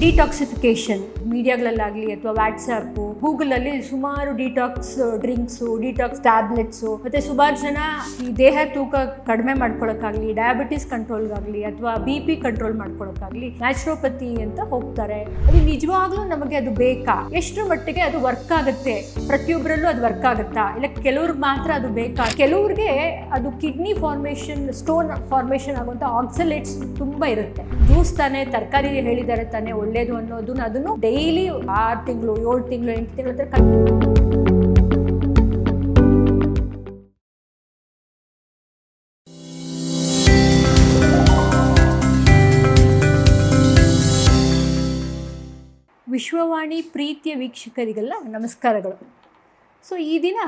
Detoxification ಮೀಡಿಯಾಗಳಲ್ಲಾಗಲಿ ಅಥವಾ WhatsApp ಗೂಗಲಲ್ಲಿ ಸುಮಾರು ಡಿಟಾಕ್ಸ್ ಡ್ರಿಂಕ್ಸು, ಡಿಟಾಕ್ಸ್ ಟ್ಯಾಬ್ಲೆಟ್ಸು, ಮತ್ತು ಸುಮಾರು ಜನ ಈ ದೇಹ ತೂಕ ಕಡಿಮೆ ಮಾಡ್ಕೊಳ್ಳೋಕ್ಕಾಗಲಿ, ಡಯಾಬಿಟಿಸ್ ಕಂಟ್ರೋಲ್ಗಾಗಲಿ ಅಥವಾ BP ಕಂಟ್ರೋಲ್ ಮಾಡ್ಕೊಳ್ಳೋಕ್ಕಾಗಲಿ ನ್ಯಾಚುರೋಪತಿ ಅಂತ ಹೋಗ್ತಾರೆ. ಅದು ನಿಜವಾಗ್ಲೂ ನಮಗೆ ಅದು ಬೇಕಾ? ಎಷ್ಟು ಮಟ್ಟಿಗೆ ಅದು ವರ್ಕ್ ಆಗುತ್ತೆ? ಪ್ರತಿಯೊಬ್ಬರಲ್ಲೂ ಅದು ವರ್ಕ್ ಆಗುತ್ತಾ? ಇಲ್ಲ ಕೆಲವ್ರಿಗೆ ಮಾತ್ರ ಅದು ಬೇಕಾ? ಕೆಲವ್ರಿಗೆ ಅದು ಕಿಡ್ನಿ ಫಾರ್ಮೇಷನ್, ಸ್ಟೋನ್ ಫಾರ್ಮೇಷನ್ ಆಗುವಂಥ ಆಕ್ಸಲೇಟ್ಸ್ ತುಂಬ ಇರುತ್ತೆ. ಜ್ಯೂಸ್ ತಾನೇ, ತರಕಾರಿ ಹೇಳಿದ್ದಾರೆ ತಾನೇ ಒಳ್ಳೇದು ಅನ್ನೋದನ್ನ ಅದನ್ನು ಡೈಲಿ 6 ತಿಂಗಳು, 7 ತಿಂಗಳು, 8 ತಿಂಗಳ ವಿಶ್ವವಾಣಿ ಪ್ರೀತಿಯ ವೀಕ್ಷಕರಿಗೆಲ್ಲ ನಮಸ್ಕಾರಗಳು. ಸೊ ಈ ದಿನ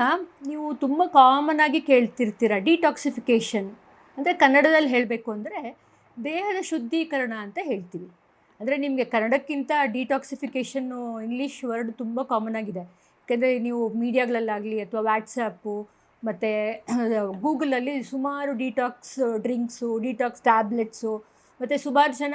ನೀವು ತುಂಬ ಕಾಮನ್ ಆಗಿ ಕೇಳ್ತಿರ್ತೀರ ಡಿಟಾಕ್ಸಿಫಿಕೇಷನ್ ಅಂದರೆ ಕನ್ನಡದಲ್ಲಿ ಹೇಳಬೇಕು ಅಂದರೆ ದೇಹದ ಶುದ್ಧೀಕರಣ ಅಂತ ಹೇಳ್ತೀವಿ. ಅಂದರೆ ನಿಮಗೆ ಕನ್ನಡಕ್ಕಿಂತ ಡಿಟಾಕ್ಸಿಫಿಕೇಷನ್ನು ಇಂಗ್ಲೀಷ್ ವರ್ಡ್ ತುಂಬ ಕಾಮನ್ ಆಗಿದೆ. ಯಾಕೆಂದರೆ ನೀವು ಮೀಡಿಯಾಗಳಲ್ಲಾಗಲಿ ಅಥವಾ ವಾಟ್ಸಪ್ಪು ಮತ್ತು ಗೂಗಲಲ್ಲಿ ಸುಮಾರು ಡಿಟಾಕ್ಸ್ ಡ್ರಿಂಕ್ಸು, ಡಿಟಾಕ್ಸ್ ಟ್ಯಾಬ್ಲೆಟ್ಸು, ಮತ್ತು ಸುಮಾರು ಜನ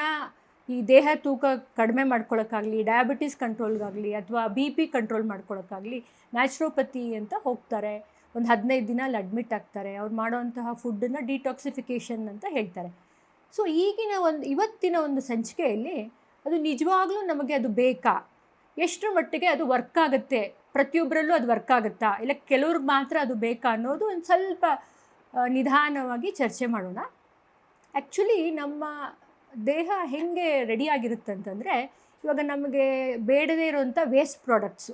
ಈ ದೇಹ ತೂಕ ಕಡಿಮೆ ಮಾಡ್ಕೊಳ್ಳೋಕ್ಕಾಗಲಿ, ಡಯಾಬಿಟಿಸ್ ಕಂಟ್ರೋಲ್ಗಾಗಲಿ ಅಥವಾ BP ಕಂಟ್ರೋಲ್ ಮಾಡ್ಕೊಳ್ಳೋಕ್ಕಾಗಲಿ ನ್ಯಾಚುರೋಪತಿ ಅಂತ ಹೋಗ್ತಾರೆ. ಒಂದು 15 ದಿನ ಅಲ್ಲಿ ಅಡ್ಮಿಟ್ ಆಗ್ತಾರೆ. ಅವ್ರು ಮಾಡೋವಂತಹ ಫುಡ್ಡನ್ನು ಡಿಟಾಕ್ಸಿಫಿಕೇಷನ್ ಅಂತ ಹೇಳ್ತಾರೆ. ಸೊ ಇವತ್ತಿನ ಒಂದು ಸಂಚಿಕೆಯಲ್ಲಿ ಅದು ನಿಜವಾಗ್ಲೂ ನಮಗೆ ಅದು ಬೇಕಾ? ಎಷ್ಟು ಮಟ್ಟಿಗೆ ಅದು ವರ್ಕ್ ಆಗುತ್ತೆ? ಪ್ರತಿಯೊಬ್ಬರಲ್ಲೂ ಅದು ವರ್ಕ್ ಆಗುತ್ತಾ? ಇಲ್ಲ ಕೆಲವ್ರಿಗೆ ಮಾತ್ರ ಅದು ಬೇಕಾ ಅನ್ನೋದು ಒಂದು ಸ್ವಲ್ಪ ನಿಧಾನವಾಗಿ ಚರ್ಚೆ ಮಾಡೋಣ. ಆ್ಯಕ್ಚುಲಿ ನಮ್ಮ ದೇಹ ಹೇಗೆ ರೆಡಿಯಾಗಿರುತ್ತಂತಂದರೆ, ಇವಾಗ ನಮಗೆ ಬೇಡದೇ ಇರೋವಂಥ ವೇಸ್ಟ್ ಪ್ರಾಡಕ್ಟ್ಸು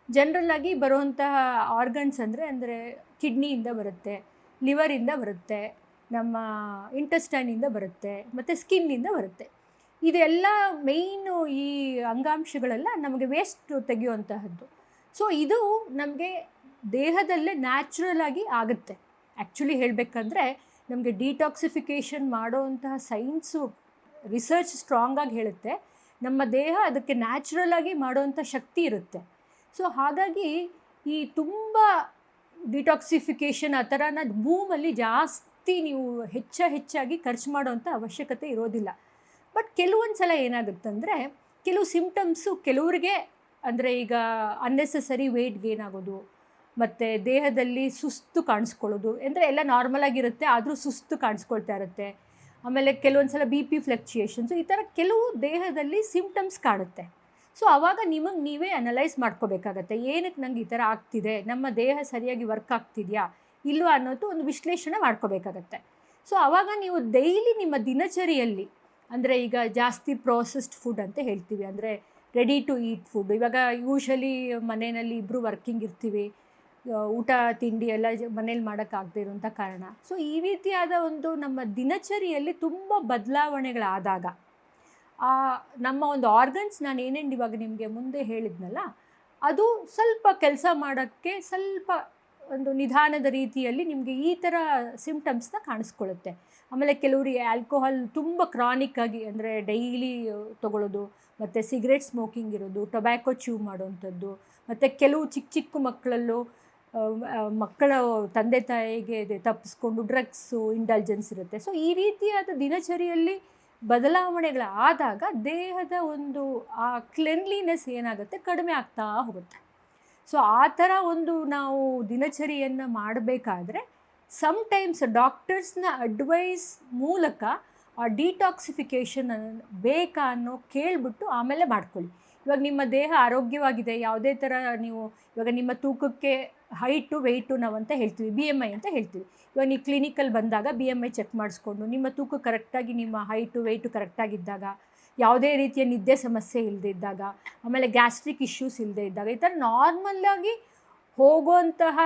ಜನರಲ್ಲಾಗಿ ಬರುವಂತಹ ಆರ್ಗನ್ಸ್ ಅಂದರೆ ಕಿಡ್ನಿಯಿಂದ ಬರುತ್ತೆ, ಲಿವರಿಂದ ಬರುತ್ತೆ, ನಮ್ಮ ಇಂಟೆಸ್ಟೈನಿಂದ ಬರುತ್ತೆ, ಮತ್ತು ಸ್ಕಿನ್ನಿಂದ ಬರುತ್ತೆ. ಇದೆಲ್ಲ ಮೇಯ್ನು ಈ ಅಂಗಾಂಶಗಳೆಲ್ಲ ನಮಗೆ ವೇಸ್ಟ್ ತೆಗೆಯುವಂತಹದ್ದು. ಸೊ ಇದು ನಮಗೆ ದೇಹದಲ್ಲೇ ನ್ಯಾಚುರಲ್ ಆಗಿ ಆಗುತ್ತೆ. ಆ್ಯಕ್ಚುಲಿ ಹೇಳಬೇಕಂದ್ರೆ ನಮಗೆ ಡಿಟಾಕ್ಸಿಫಿಕೇಷನ್ ಮಾಡೋವಂತಹ ಸೈನ್ಸು ರಿಸರ್ಚ್ ಸ್ಟ್ರಾಂಗಾಗಿ ಹೇಳುತ್ತೆ, ನಮ್ಮ ದೇಹ ಅದಕ್ಕೆ ನ್ಯಾಚುರಲ್ ಆಗಿ ಮಾಡೋವಂಥ ಶಕ್ತಿ ಇರುತ್ತೆ. ಸೊ ಹಾಗಾಗಿ ಈ ತುಂಬ ಡಿಟಾಕ್ಸಿಫಿಕೇಷನ್ ಆ ಥರನ ಬೂಮಲ್ಲಿ ಜಾಸ್ತಿ ನೀವು ಹೆಚ್ಚಾಗಿ ಖರ್ಚು ಮಾಡೋವಂಥ ಅವಶ್ಯಕತೆ ಇರೋದಿಲ್ಲ. ಬಟ್ ಕೆಲವೊಂದು ಸಲ ಏನಾಗುತ್ತಂದರೆ ಕೆಲವು ಸಿಮ್ಟಮ್ಸು ಕೆಲವ್ರಿಗೆ, ಅಂದರೆ ಈಗ ಅನ್ನೆಸೆಸರಿ ವೆಯ್ಟ್ ಗೇನ್ ಆಗೋದು, ಮತ್ತು ದೇಹದಲ್ಲಿ ಸುಸ್ತು ಕಾಣಿಸ್ಕೊಳ್ಳೋದು, ಅಂದರೆ ಎಲ್ಲ ನಾರ್ಮಲಾಗಿರುತ್ತೆ ಆದರೂ ಸುಸ್ತು ಕಾಣಿಸ್ಕೊಳ್ತಾ ಇರುತ್ತೆ. ಆಮೇಲೆ ಕೆಲವೊಂದು ಸಲ BP ಫ್ಲಕ್ಚುಯೇಷನ್ಸು, ಈ ಥರ ಕೆಲವು ದೇಹದಲ್ಲಿ ಸಿಮ್ಟಮ್ಸ್ ಕಾಣುತ್ತೆ. ಸೊ ಆವಾಗ ನಿಮಗೆ ನೀವೇ ಅನಲೈಸ್ ಮಾಡ್ಕೋಬೇಕಾಗತ್ತೆ, ಏನಕ್ಕೆ ನಂಗೆ ಈ ಥರ ಆಗ್ತಿದೆ, ನಮ್ಮ ದೇಹ ಸರಿಯಾಗಿ ವರ್ಕ್ ಆಗ್ತಿದೆಯಾ ಇಲ್ಲೋ ಅನ್ನೋದು ಒಂದು ವಿಶ್ಲೇಷಣೆ ಮಾಡ್ಕೋಬೇಕಾಗತ್ತೆ. ಸೊ ಆವಾಗ ನೀವು ಡೈಲಿ ನಿಮ್ಮ ದಿನಚರಿಯಲ್ಲಿ, ಅಂದರೆ ಈಗ ಜಾಸ್ತಿ ಪ್ರೋಸೆಸ್ಡ್ ಫುಡ್ ಅಂತ ಹೇಳ್ತೀವಿ, ಅಂದರೆ ರೆಡಿ ಟು ಈಟ್ ಫುಡ್. ಇವಾಗ ಯೂಶಲಿ ಮನೆಯಲ್ಲಿ ಇಬ್ಬರು ವರ್ಕಿಂಗ್ ಇರ್ತೀವಿ, ಊಟ ತಿಂಡಿ ಎಲ್ಲ ಮನೇಲಿ ಮಾಡೋಕ್ಕಾಗದೇ ಇರೋಂಥ ಕಾರಣ. ಸೊ ಈ ರೀತಿಯಾದ ಒಂದು ನಮ್ಮ ದಿನಚರಿಯಲ್ಲಿ ತುಂಬ ಬದಲಾವಣೆಗಳಾದಾಗ ನಮ್ಮ ಒಂದು ಆರ್ಗನ್ಸ್, ನಾನು ಏನೇನು ಇವಾಗ ನಿಮಗೆ ಮುಂದೆ ಹೇಳಿದ್ನಲ್ಲ, ಅದು ಸ್ವಲ್ಪ ಕೆಲಸ ಮಾಡೋಕ್ಕೆ ಸ್ವಲ್ಪ ಒಂದು ನಿಧಾನದ ರೀತಿಯಲ್ಲಿ ನಿಮಗೆ ಈ ಥರ ಸಿಮ್ಟಮ್ಸ್ನ ಕಾಣಿಸ್ಕೊಳ್ಳುತ್ತೆ. ಆಮೇಲೆ ಕೆಲವರಿಗೆ ಆಲ್ಕೋಹಾಲ್ ತುಂಬ ಕ್ರಾನಿಕ್ ಆಗಿ, ಅಂದರೆ ಡೈಲಿ ತೊಗೊಳ್ಳೋದು, ಮತ್ತು ಸಿಗರೇಟ್ ಸ್ಮೋಕಿಂಗ್ ಇರೋದು, ಟೊಬ್ಯಾಕೊ ಚ್ಯೂ ಮಾಡೋವಂಥದ್ದು, ಮತ್ತು ಕೆಲವು ಚಿಕ್ಕ ಮಕ್ಕಳಲ್ಲೂ ಮಕ್ಕಳ ತಂದೆ ತಾಯಿಗೆ ತಪ್ಪಿಸ್ಕೊಂಡು ಡ್ರಗ್ಸು ಇಂಡಲ್ಜೆನ್ಸ್ ಇರುತ್ತೆ. ಸೊ ಈ ರೀತಿಯಾದ ದಿನಚರಿಯಲ್ಲಿ ಬದಲಾವಣೆಗಳಾದಾಗ ದೇಹದ ಒಂದು ಆ ಕ್ಲೆನ್ಲಿನೆಸ್ ಏನಾಗುತ್ತೆ, ಕಡಿಮೆ ಆಗ್ತಾ ಹೋಗುತ್ತೆ. ಸೊ ಆ ಥರ ಒಂದು ನಾವು ದಿನಚರಿಯನ್ನು ಮಾಡಬೇಕಾದ್ರೆ ಸಮ್ಟೈಮ್ಸ್ ಡಾಕ್ಟರ್ಸ್ನ ಅಡ್ವೈಸ್ ಮೂಲಕ ಆ ಡಿಟಾಕ್ಸಿಫಿಕೇಷನ್ ಬೇಕಾ ಅನ್ನೋ ಕೇಳಿಬಿಟ್ಟು ಆಮೇಲೆ ಮಾಡ್ಕೊಳ್ಳಿ. ಇವಾಗ ನಿಮ್ಮ ದೇಹ ಆರೋಗ್ಯವಾಗಿದೆ, ಯಾವುದೇ ಥರ ನೀವು ಇವಾಗ ನಿಮ್ಮ ತೂಕಕ್ಕೆ ಹೈಟು ವೆಯ್ಟು ನಾವಂತ ಹೇಳ್ತೀವಿ, BMI ಅಂತ ಹೇಳ್ತೀವಿ. ಇವಾಗ ನೀವು ಕ್ಲಿನಿಕಲ್ಲಿ ಬಂದಾಗ BMI ಚೆಕ್ ಮಾಡಿಸ್ಕೊಂಡು ನಿಮ್ಮ ತೂಕ ಕರೆಕ್ಟಾಗಿ, ನಿಮ್ಮ ಹೈಟು ವೆಯ್ಟು ಕರೆಕ್ಟಾಗಿದ್ದಾಗ, ಯಾವುದೇ ರೀತಿಯ ನಿದ್ದೆ ಸಮಸ್ಯೆ ಇಲ್ಲದೆ ಇದ್ದಾಗ, ಆಮೇಲೆ ಗ್ಯಾಸ್ಟ್ರಿಕ್ ಇಶ್ಯೂಸ್ ಇಲ್ಲದೆ ಇದ್ದಾಗ, ಈ ಥರ ನಾರ್ಮಲ್ಲಾಗಿ ಹೋಗುವಂತಹ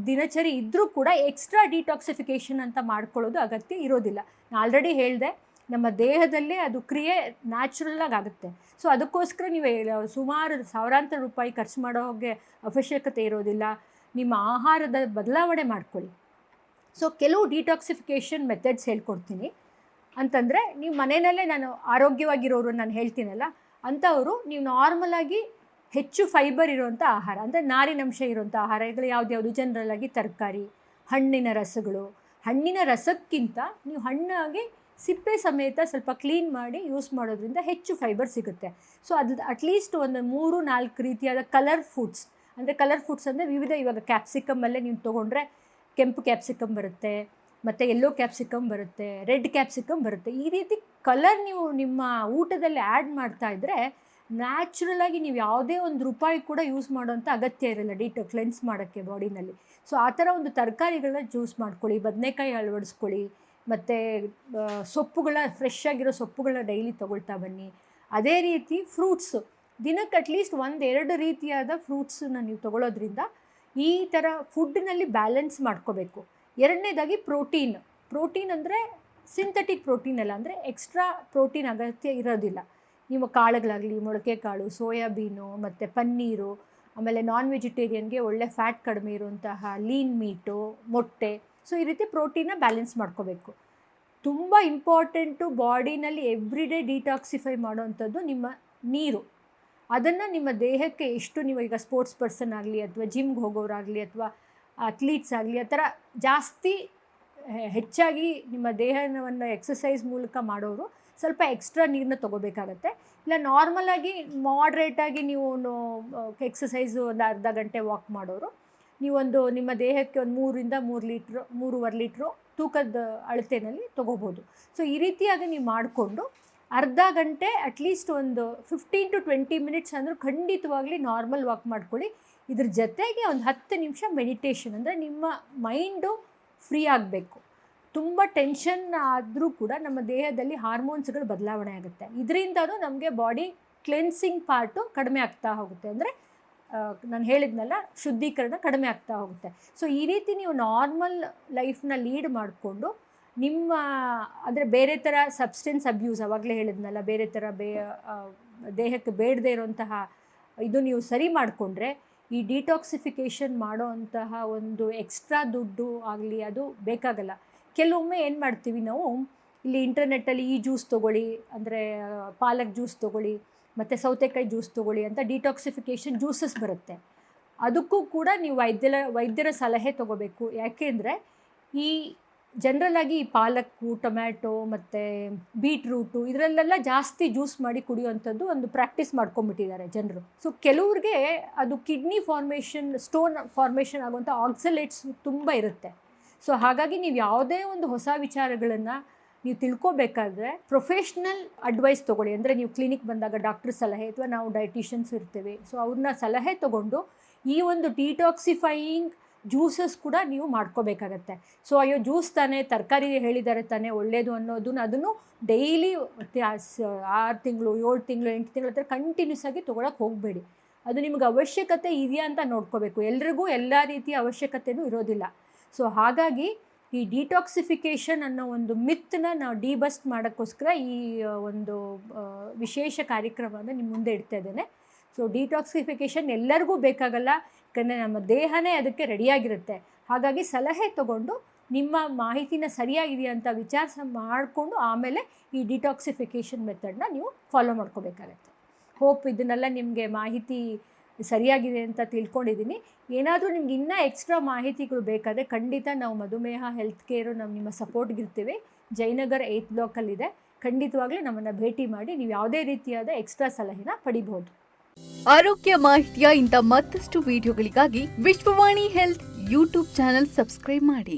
ದಿನಚರಿ ಇದ್ದರೂ ಕೂಡ ಎಕ್ಸ್ಟ್ರಾ ಡಿಟಾಕ್ಸಿಫಿಕೇಷನ್ ಅಂತ ಮಾಡ್ಕೊಳ್ಳೋದು ಅಗತ್ಯ ಇರೋದಿಲ್ಲ. ನಾನು ಆಲ್ರೆಡಿ ಹೇಳಿದೆ, ನಮ್ಮ ದೇಹದಲ್ಲೇ ಅದು ಕ್ರಿಯೆ ನ್ಯಾಚುರಲ್ಲಾಗಿ ಆಗುತ್ತೆ. ಸೊ ಅದಕ್ಕೋಸ್ಕರ ನೀವು ಸುಮಾರು ಸಾವಿರಾಂತರ ರೂಪಾಯಿ ಖರ್ಚು ಮಾಡೋ ಹಾಗೆ ಅವಶ್ಯಕತೆ ಇರೋದಿಲ್ಲ. ನಿಮ್ಮ ಆಹಾರದ ಬದಲಾವಣೆ ಮಾಡ್ಕೊಳ್ಳಿ. ಸೊ ಕೆಲವು ಡಿಟಾಕ್ಸಿಫಿಕೇಷನ್ ಮೆಥಡ್ಸ್ ಹೇಳ್ಕೊಡ್ತೀನಿ. ಅಂತಂದರೆ ನೀವು ಮನೆಯಲ್ಲೇ, ನಾನು ಆರೋಗ್ಯವಾಗಿರೋರು ನಾನು ಹೇಳ್ತೀನಲ್ಲ, ಅಂಥವರು ನೀವು ನಾರ್ಮಲಾಗಿ ಹೆಚ್ಚು ಫೈಬರ್ ಇರುವಂಥ ಆಹಾರ, ಅಂದರೆ ನಾರಿನಂಶ ಇರುವಂಥ ಆಹಾರಗಳು ಯಾವ್ದು ಜನರಲ್ಲಾಗಿ ತರಕಾರಿ, ಹಣ್ಣಿನ ರಸಗಳು. ಹಣ್ಣಿನ ರಸಕ್ಕಿಂತ ನೀವು ಹಣ್ಣಾಗಿ ಸಿಪ್ಪೆ ಸಮೇತ ಸ್ವಲ್ಪ ಕ್ಲೀನ್ ಮಾಡಿ ಯೂಸ್ ಮಾಡೋದ್ರಿಂದ ಹೆಚ್ಚು ಫೈಬರ್ ಸಿಗುತ್ತೆ. ಸೊ ಅದು ಅಟ್ಲೀಸ್ಟ್ ಒಂದು 3-4 ರೀತಿಯಾದ ಕಲರ್ ಫುಡ್ಸ್ ಅಂದರೆ ವಿವಿಧ, ಇವಾಗ ಕ್ಯಾಪ್ಸಿಕಮ್ಮಲ್ಲೇ ನೀವು ತೊಗೊಂಡ್ರೆ ಕೆಂಪು ಕ್ಯಾಪ್ಸಿಕಮ್ ಬರುತ್ತೆ, ಮತ್ತು ಯೆಲ್ಲೋ ಕ್ಯಾಪ್ಸಿಕಮ್ ಬರುತ್ತೆ, ರೆಡ್ ಕ್ಯಾಪ್ಸಿಕಮ್ ಬರುತ್ತೆ. ಈ ರೀತಿ ಕಲರ್ ನೀವು ನಿಮ್ಮ ಊಟದಲ್ಲಿ ಆ್ಯಡ್ ಮಾಡ್ತಾ ಇದ್ದರೆ ನ್ಯಾಚುರಲಾಗಿ ನೀವು ಯಾವುದೇ ಒಂದು ರೂಪಾಯಿ ಕೂಡ ಯೂಸ್ ಮಾಡೋಂಥ ಅಗತ್ಯ ಇರಲ್ಲ ಕ್ಲೆನ್ಸ್ ಮಾಡೋಕ್ಕೆ ಬಾಡಿನಲ್ಲಿ. ಸೊ ಆ ಥರ ಒಂದು ತರಕಾರಿಗಳನ್ನ ಜ್ಯೂಸ್ ಮಾಡ್ಕೊಳ್ಳಿ, ಬದನೆಕಾಯಿ ಅಳವಡಿಸ್ಕೊಳ್ಳಿ, ಮತ್ತು ಫ್ರೆಶ್ ಆಗಿರೋ ಸೊಪ್ಪುಗಳನ್ನ ಡೈಲಿ ತೊಗೊಳ್ತಾ ಬನ್ನಿ. ಅದೇ ರೀತಿ ಫ್ರೂಟ್ಸು ದಿನಕ್ಕೆ ಅಟ್ಲೀಸ್ಟ್ 1-2 ರೀತಿಯಾದ ಫ್ರೂಟ್ಸನ್ನ ನೀವು ತೊಗೊಳ್ಳೋದ್ರಿಂದ ಈ ಥರ ಫುಡ್ನಲ್ಲಿ ಬ್ಯಾಲೆನ್ಸ್ ಮಾಡ್ಕೋಬೇಕು. ಎರಡನೇದಾಗಿ ಪ್ರೋಟೀನ್ ಅಂದರೆ ಸಿಂಥೆಟಿಕ್ ಪ್ರೋಟೀನ್ ಅಲ್ಲ, ಅಂದರೆ ಎಕ್ಸ್ಟ್ರಾ ಪ್ರೋಟೀನ್ ಅಗತ್ಯ ಇರೋದಿಲ್ಲ. ನೀವು ಕಾಳುಗಳಾಗಲಿ, ಮೊಳಕೆ ಕಾಳು, ಸೋಯಾಬೀನು, ಮತ್ತು ಪನ್ನೀರು, ಆಮೇಲೆ ನಾನ್ ವೆಜಿಟೇರಿಯನ್ಗೆ ಒಳ್ಳೆ ಫ್ಯಾಟ್ ಕಡಿಮೆ ಇರುವಂತಹ ಲೀನ್ ಮೀಟು, ಮೊಟ್ಟೆ. ಸೊ ಈ ರೀತಿ ಪ್ರೋಟೀನ ಬ್ಯಾಲೆನ್ಸ್ ಮಾಡ್ಕೋಬೇಕು. ತುಂಬ ಇಂಪಾರ್ಟೆಂಟು ಬಾಡಿನಲ್ಲಿ ಎವ್ರಿಡೇ ಡಿಟಾಕ್ಸಿಫೈ ಮಾಡೋವಂಥದ್ದು ನಿಮ್ಮ ನೀರು. ಅದನ್ನು ನಿಮ್ಮ ದೇಹಕ್ಕೆ ಎಷ್ಟು, ನೀವು ಈಗ ಸ್ಪೋರ್ಟ್ಸ್ ಪರ್ಸನ್ ಆಗಲಿ ಅಥವಾ ಜಿಮ್ಗೆ ಹೋಗೋರಾಗಲಿ ಅಥವಾ ಅಥ್ಲೀಟ್ಸ್ ಆಗಲಿ, ಆ ಥರ ಜಾಸ್ತಿ ಹೆಚ್ಚಾಗಿ ನಿಮ್ಮ ದೇಹವನ್ನು ಎಕ್ಸಸೈಸ್ ಮೂಲಕ ಮಾಡೋರು ಸ್ವಲ್ಪ ಎಕ್ಸ್ಟ್ರಾ ನೀರನ್ನ ತೊಗೋಬೇಕಾಗತ್ತೆ. ಇಲ್ಲ ನಾರ್ಮಲಾಗಿ ಮಾಡ್ರೇಟಾಗಿ ನೀವು ಎಕ್ಸಸೈಸು ಒಂದು ಅರ್ಧ ಗಂಟೆ ವಾಕ್ ಮಾಡೋರು ನೀವೊಂದು ನಿಮ್ಮ ದೇಹಕ್ಕೆ ಒಂದು 3-3.5 ಲೀಟ್ರು ತೂಕದ ಅಳತೆಯಲ್ಲಿ ತೊಗೋಬೋದು. ಸೊ ಈ ರೀತಿಯಾಗಿ ನೀವು ಮಾಡಿಕೊಂಡು ಅರ್ಧ ಗಂಟೆ ಅಟ್ಲೀಸ್ಟ್ ಒಂದು 15-20 ಮಿನಿಟ್ಸ್ ಅಂದರೂ ಖಂಡಿತವಾಗ್ಲಿ ನಾರ್ಮಲ್ ವಾಕ್ ಮಾಡ್ಕೊಳ್ಳಿ. ಇದ್ರ ಜೊತೆಗೆ ಒಂದು 10 ನಿಮಿಷ ಮೆಡಿಟೇಷನ್, ಅಂದರೆ ನಿಮ್ಮ ಮೈಂಡು ಫ್ರೀ ಆಗಬೇಕು. ತುಂಬ ಟೆನ್ಷನ್ ಆದರೂ ಕೂಡ ನಮ್ಮ ದೇಹದಲ್ಲಿ ಹಾರ್ಮೋನ್ಸ್ಗಳು ಬದಲಾವಣೆ ಆಗುತ್ತೆ. ಇದರಿಂದನೂ ನಮಗೆ ಬಾಡಿ ಕ್ಲೆನ್ಸಿಂಗ್ ಪಾರ್ಟು ಕಡಿಮೆ ಆಗ್ತಾ ಹೋಗುತ್ತೆ, ಅಂದರೆ ನಾನು ಹೇಳಿದ್ನಲ್ಲ ಶುದ್ಧೀಕರಣ ಕಡಿಮೆ ಆಗ್ತಾ ಹೋಗುತ್ತೆ. ಸೊ ಈ ರೀತಿ ನೀವು ನಾರ್ಮಲ್ ಲೈಫ್ನ ಲೀಡ್ ಮಾಡಿಕೊಂಡು ನಿಮ್ಮ, ಅಂದರೆ ಬೇರೆ ಥರ ಸಬ್ಸ್ಟೆನ್ಸ್ ಅಬ್ಯೂಸ್ ಆವಾಗಲೇ ಹೇಳಿದ್ನಲ್ಲ, ಬೇರೆ ಥರ ದೇಹಕ್ಕೆ ಬೇಡದೇ ಇರೋಂತಹ ಇದು ನೀವು ಸರಿ ಮಾಡಿಕೊಂಡ್ರೆ ಈ ಡಿಟಾಕ್ಸಿಫಿಕೇಷನ್ ಮಾಡೋ ಅಂತಹ ಒಂದು ಎಕ್ಸ್ಟ್ರಾ ದುಡ್ಡು ಆಗಲಿ ಅದು ಬೇಕಾಗಲ್ಲ. ಕೆಲವೊಮ್ಮೆ ಏನು ಮಾಡ್ತೀವಿ ನಾವು, ಇಲ್ಲಿ ಇಂಟರ್ನೆಟ್ಟಲ್ಲಿ ಈ ಜ್ಯೂಸ್ ತೊಗೊಳ್ಳಿ, ಅಂದರೆ ಪಾಲಕ್ ಜ್ಯೂಸ್ ತೊಗೊಳ್ಳಿ, ಮತ್ತು ಸೌತೆಕಾಯಿ ಜ್ಯೂಸ್ ತೊಗೊಳ್ಳಿ ಅಂತ ಡಿಟಾಕ್ಸಿಫಿಕೇಷನ್ ಜ್ಯೂಸಸ್ ಬರುತ್ತೆ. ಅದಕ್ಕೂ ಕೂಡ ನೀವು ವೈದ್ಯರ ಸಲಹೆ ತೊಗೋಬೇಕು. ಯಾಕೆಂದರೆ ಈ ಜನರಲಾಗಿ ಈ ಪಾಲಕ್ಕು, ಟೊಮ್ಯಾಟೊ ಮತ್ತು ಬೀಟ್ರೂಟು ಇದರಲ್ಲೆಲ್ಲ ಜಾಸ್ತಿ ಜ್ಯೂಸ್ ಮಾಡಿ ಕುಡಿಯುವಂಥದ್ದು ಒಂದು ಪ್ರಾಕ್ಟೀಸ್ ಮಾಡ್ಕೊಂಬಿಟ್ಟಿದ್ದಾರೆ ಜನರು. ಸೊ ಕೆಲವ್ರಿಗೆ ಅದು ಕಿಡ್ನಿ ಸ್ಟೋನ್ ಫಾರ್ಮೇಷನ್ ಆಗುವಂಥ ಆಕ್ಸಲೇಟ್ಸ್ ತುಂಬ ಇರುತ್ತೆ. ಸೊ ಹಾಗಾಗಿ ನೀವು ಯಾವುದೇ ಒಂದು ಹೊಸ ವಿಚಾರಗಳನ್ನು ನೀವು ತಿಳ್ಕೊಬೇಕಾದ್ರೆ ಪ್ರೊಫೆಷ್ನಲ್ ಅಡ್ವೈಸ್ ತೊಗೊಳ್ಳಿ. ಅಂದರೆ ನೀವು ಕ್ಲಿನಿಕ್ ಬಂದಾಗ ಡಾಕ್ಟ್ರ್ ಸಲಹೆ ಅಥವಾ ನಾವು ಡೈಟಿಷಿಯನ್ಸ್ ಇರ್ತೇವೆ, ಸೊ ಅವ್ರನ್ನ ಸಲಹೆ ತೊಗೊಂಡು ಈ ಒಂದು ಡಿಟಾಕ್ಸಿಫೈಯಿಂಗ್ ಜ್ಯೂಸಸ್ ಕೂಡ ನೀವು ಮಾಡ್ಕೋಬೇಕಾಗತ್ತೆ. ಸೊ ಅಯ್ಯೋ ಜ್ಯೂಸ್ ತಾನೇ, ತರಕಾರಿ ಹೇಳಿದ್ದಾರೆ ತಾನೇ ಒಳ್ಳೆಯದು ಅದನ್ನು ಡೈಲಿ 6 ತಿಂಗಳು 7 ತಿಂಗಳು 8 ತಿಂಗಳ ಹತ್ರ ಕಂಟಿನ್ಯೂಸ್ ಆಗಿ ತೊಗೊಳಕ್ಕೆ ಹೋಗಬೇಡಿ. ಅದು ನಿಮ್ಗೆ ಅವಶ್ಯಕತೆ ಇದೆಯಾ ಅಂತ ನೋಡ್ಕೋಬೇಕು. ಎಲ್ರಿಗೂ ಎಲ್ಲ ರೀತಿಯ ಅವಶ್ಯಕತೆಯೂ ಇರೋದಿಲ್ಲ. ಸೊ ಹಾಗಾಗಿ ಈ ಡಿಟಾಕ್ಸಿಫಿಕೇಷನ್ ಅನ್ನೋ ಒಂದು ಮಿತ್ತನ್ನ ನಾವು ಡಿಬಸ್ಟ್ ಮಾಡೋಕ್ಕೋಸ್ಕರ ಈ ಒಂದು ವಿಶೇಷ ಕಾರ್ಯಕ್ರಮವನ್ನು ನಿಮ್ಮ ಮುಂದೆ ಇಡ್ತಾ ಇದ್ದೇನೆ. ಸೊ ಡಿಟಾಕ್ಸಿಫಿಕೇಷನ್ ಎಲ್ಲರಿಗೂ ಬೇಕಾಗಲ್ಲ, ಯಾಕಂದರೆ ನಮ್ಮ ದೇಹನೇ ಅದಕ್ಕೆ ರೆಡಿಯಾಗಿರುತ್ತೆ. ಹಾಗಾಗಿ ಸಲಹೆ ತೊಗೊಂಡು ನಿಮ್ಮ ಮಾಹಿತಿನ ಸರಿಯಾಗಿದೆಯಾ ಅಂತ ವಿಚಾರ ಮಾಡಿಕೊಂಡು ಆಮೇಲೆ ಈ ಡಿಟಾಕ್ಸಿಫಿಕೇಷನ್ ಮೆಥಡ್ನ ನೀವು ಫಾಲೋ ಮಾಡ್ಕೋಬೇಕಾಗತ್ತೆ. ಹೋಪ್ ಇದನ್ನೆಲ್ಲ ನಿಮಗೆ ಮಾಹಿತಿ ಸರಿಯಾಗಿದೆ ಅಂತ ತಿಳ್ಕೊಂಡಿದ್ದೀನಿ. ಏನಾದರೂ ನಿಮ್ಗೆ ಇನ್ನೂ ಎಕ್ಸ್ಟ್ರಾ ಮಾಹಿತಿಗಳು ಬೇಕಾದರೆ ಖಂಡಿತ ನಾವು ಮಧುಮೇಹ ಹೆಲ್ತ್ ಕೇರು ನಿಮ್ಮ ಸಪೋರ್ಟ್ಗಿರ್ತೀವಿ. ಜಯನಗರ್ 8th ಬ್ಲಾಕಲ್ಲಿದೆ. ಖಂಡಿತವಾಗ್ಲೂ ನಮ್ಮನ್ನು ಭೇಟಿ ಮಾಡಿ ನೀವು ಯಾವುದೇ ರೀತಿಯಾದ ಎಕ್ಸ್ಟ್ರಾ ಸಲಹೆನ ಪಡಿಬಹುದು. ಆರೋಗ್ಯ ಮಾಹಿತಿಯ ಇಂಥ ಮತ್ತಷ್ಟು ವಿಡಿಯೋಗಳಿಗಾಗಿ Vishwavani health YouTube channel subscribe ಮಾಡಿ.